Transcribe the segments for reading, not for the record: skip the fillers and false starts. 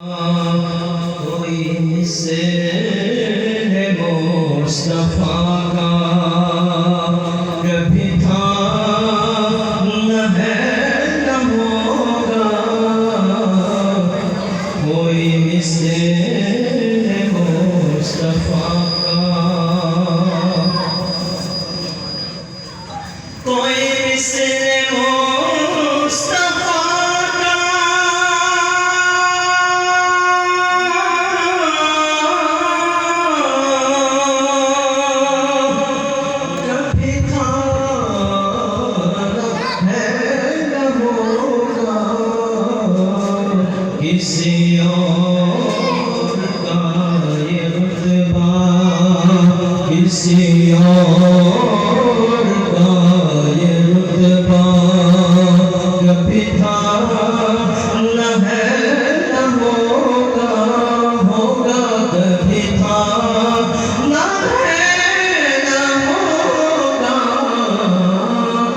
कोई मिसे है मुस्तफा का कभी था न है न होगा कोई मिसे है मुस्तफा का कोई मिसे किसी और का ये रुतबा किसी और का ये रुतबा कभी था न है न होगा होगा कभी था न है न होगा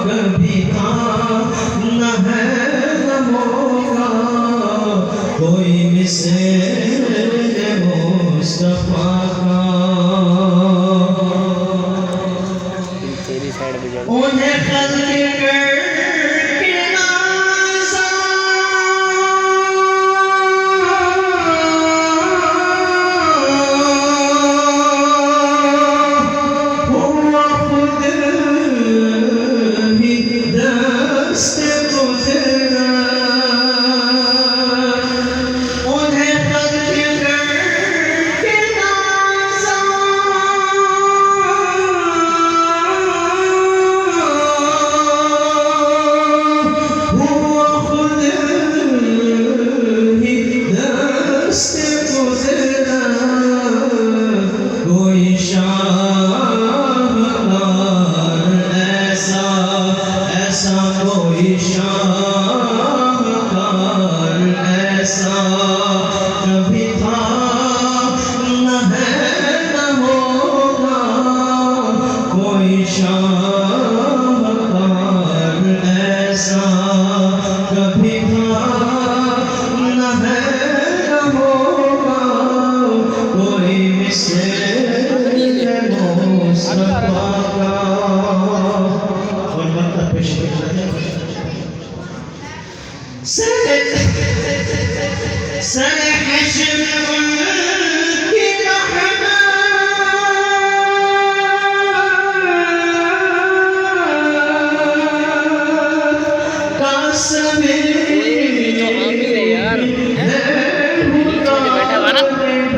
कभी था न है न होगा कोई मिसे मुस्तफा का तेरी साइड पे जा उन्हें खल्क़ करके नाज़ा हुआ खुद ही दस्त गुज़रा कोई शाहकार ऐसा ऐसा कोई शाहकार ऐसा कभी था न है न होगा कोई शाहकार ऐसा कभी था न है न होगा कोई मिसे मुस्तफा का और मतलब पेश सर हश्र